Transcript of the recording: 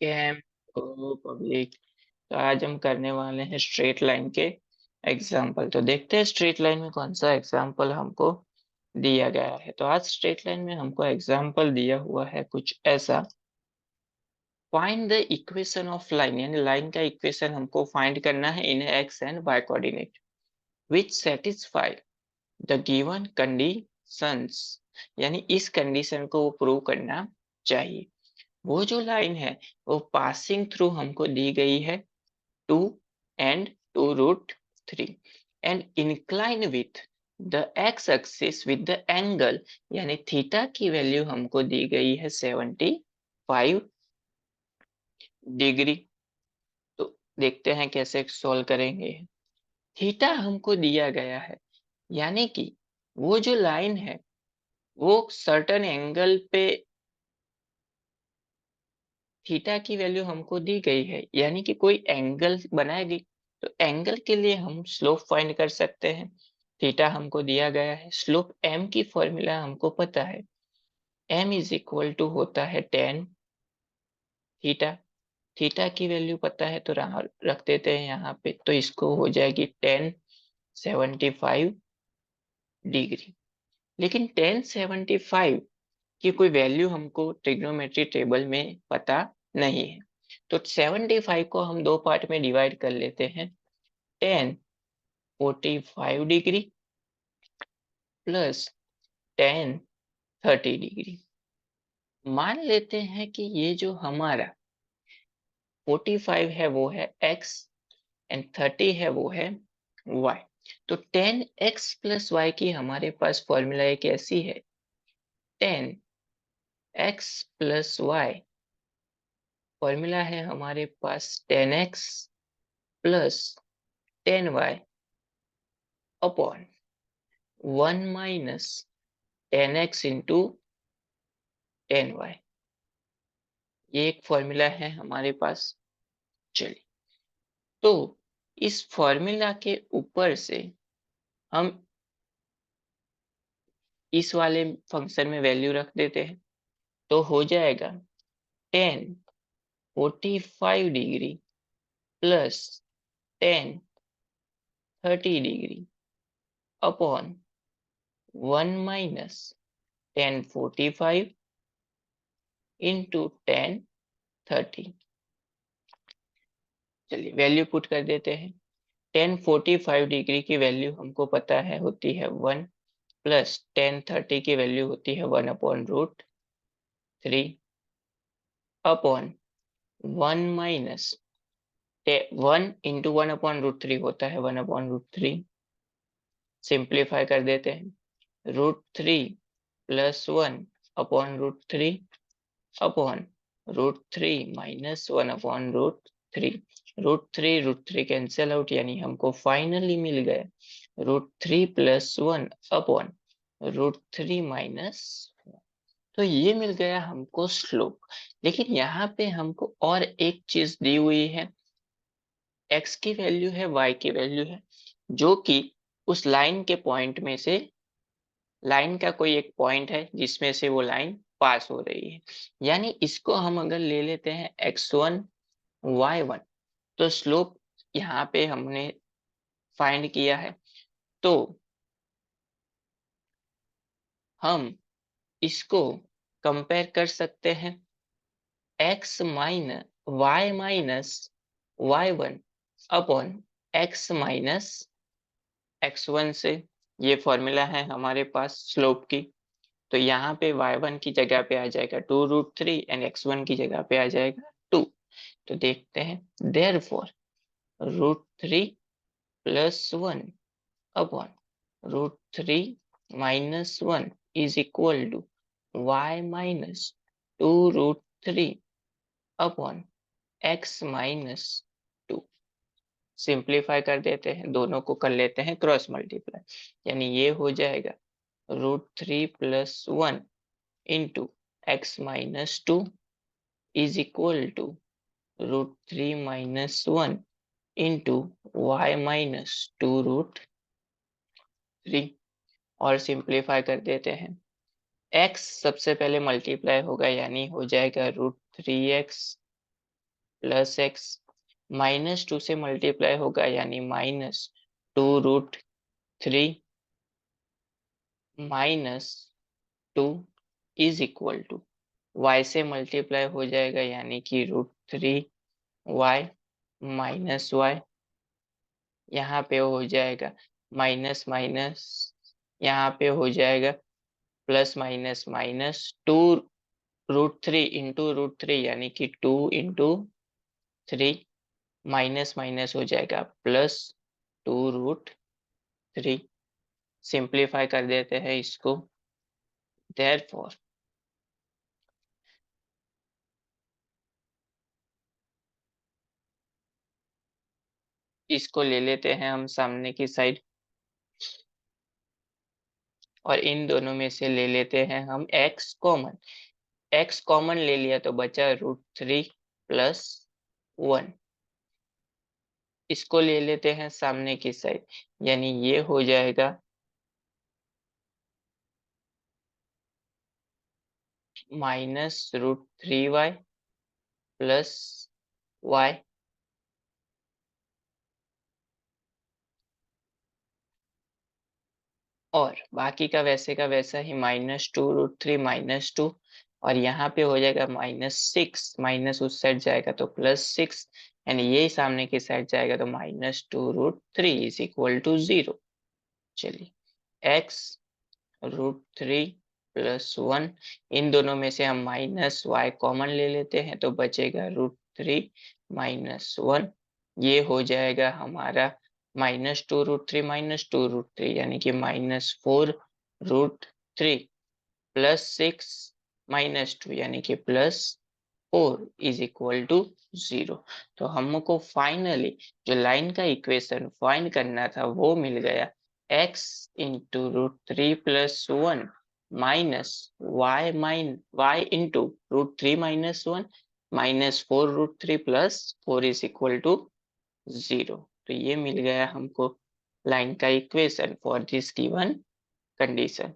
Cam ओ public. तो आज हम करने वाले हैं स्ट्रेट लाइन के एग्जाम्पल। तो देखते हैं स्ट्रेट लाइन में कौन सा एग्जाम्पल हमको दिया गया है। तो आज स्ट्रेट लाइन में हमको एग्जाम्पल दिया हुआ है कुछ ऐसा। Find the equation of line, यानी लाइन का इक्वेशन हमको फाइंड करना है in X and Y coordinate which satisfy the given conditions, यानी इस कंडीशन को वो प्रूव करना चाहिए। वो जो लाइन है वो पासिंग थ्रू हमको दी गई है 2 and 2√3 and incline with the x axis with the angle, यानी थीटा की वैल्यू हमको दी गई है 75 डिग्री। तो देखते हैं कैसे सॉल्व करेंगे। थीटा हमको दिया गया है, यानी कि वो जो लाइन है वो सर्टेन एंगल पे थीटा की वैल्यू हमको दी गई है, यानी कि कोई एंगल बनाएगी। तो एंगल के लिए हम स्लोप फाइंड कर सकते हैं। थीटा हमको दिया गया है, स्लोप m की फॉर्मूला हमको पता है, m इज इक्वल टू होता है tan थीटा। थीटा की वैल्यू पता है तो रख देते हैं यहाँ पे, तो इसको हो जाएगी tan 75 डिग्री। लेकिन tan 75 की कोई वैल्यू हमको ट्रिग्नोमेट्री टेबल में पता नहीं है। तो 75 को हम दो पार्ट में डिवाइड कर लेते हैं। tan 45 degree plus tan 30 degree. मान लेते हैं कि ये जो हमारा 45 है वो है x एंड 30 है वो है y। तो tan x प्लस y की हमारे पास फॉर्मूला एक ऐसी है, tan x plus y formula है हमारे पास tan x plus tan y upon 1 minus tan x into tan y। ये एक फॉर्मूला है हमारे पास। चलिए, तो इस फॉर्मूला के ऊपर से हम इस वाले फंक्शन में वैल्यू रख देते हैं, तो हो जाएगा tan 45 degree plus tan 30 degree upon 1 minus tan 45 into tan 30। चलिए वैल्यू पुट कर देते हैं। tan 45 डिग्री की वैल्यू हमको पता है होती है 1 प्लस tan 30 की वैल्यू होती है 1 upon root 3 upon 1 minus 1 into 1 upon root 3 होता है 1 अपॉन रूट 3। सिंप्लीफाई कर देते हैं। Root 3 plus 1 upon root 3 upon root 3 minus 1 upon root 3। Root 3 cancel out, यानी हमको फाइनली मिल गया root 3 plus 1 upon root 3 minus. तो ये मिल गया हमको स्लोप। लेकिन यहाँ पे हमको और एक चीज दी हुई है, x की वैल्यू है, y की वैल्यू है, जो कि उस लाइन के पॉइंट में से, लाइन का कोई एक पॉइंट है जिसमें से वो लाइन पास हो रही है। यानी इसको हम अगर ले लेते हैं x1 y1, तो स्लोप यहाँ पे हमने फाइंड किया है। तो हम इसको कंपेयर कर सकते हैं x minus y minus y1 upon x minus x1 से। ये फॉर्मूला है हमारे पास स्लोप की। तो यहाँ पे y1 की जगह पे आ जाएगा 2√3 एंड x1 की जगह पे आ जाएगा 2। तो देखते हैं therefore root 3 plus 1 upon root 3 minus 1 is equal to y minus 2√3 upon x minus 2। Simplify कर देते हैं, दोनों को कर लेते हैं क्रॉस मल्टीप्लाई, यानी ये हो जाएगा root 3 plus 1 into x minus 2 is equal to root 3 minus 1 into y minus 2√3। और सिंप्लीफाई कर देते हैं। x सबसे पहले मल्टीप्लाई होगा, यानी हो जाएगा रूट 3x प्लस एक्स, -2 से मल्टीप्लाई होगा यानी -2√3 -2 इज इक्वल टू y से मल्टीप्लाई हो जाएगा यानी कि √3y -y, यहाँ पे हो जाएगा माइनस माइनस, यहाँ पे हो जाएगा प्लस माइनस माइनस, 2√3 इंटू √3 यानी कि 2 × 3, माइनस माइनस हो जाएगा प्लस 2√3। सिंप्लीफाई कर देते हैं इसको, देयरफॉर इसको ले लेते हैं हम सामने की साइड और इन दोनों में से ले लेते हैं हम x कॉमन। x कॉमन ले लिया तो बचा √3 प्लस 1। इसको ले लेते हैं सामने की साइड यानी ये हो जाएगा -√3y प्लस y, और बाकी का वैसे का वैसा ही -2√3 -2, और यहाँ पे हो जाएगा -6, माइनस उस साइड जाएगा तो +6, यानी ये सामने की साइड जाएगा तो -2√3 इज इक्वल टू 0। चलिए x √3 प्लस 1, इन दोनों में से हम -y कॉमन ले लेते हैं तो बचेगा √3 -1, ये हो जाएगा हमारा -2√3 -2√3 यानी कि -4√3 प्लस 6 -2 यानी कि +4 इज इक्वल टू 0। तो हमको फाइनली जो लाइन का इक्वेशन फाइंड करना था वो मिल गया, x into √3 plus 1 minus y into √3 minus 1 -4√3 plus 4 is equal to 0। तो ये मिल गया हमको लाइन का equation for this given condition.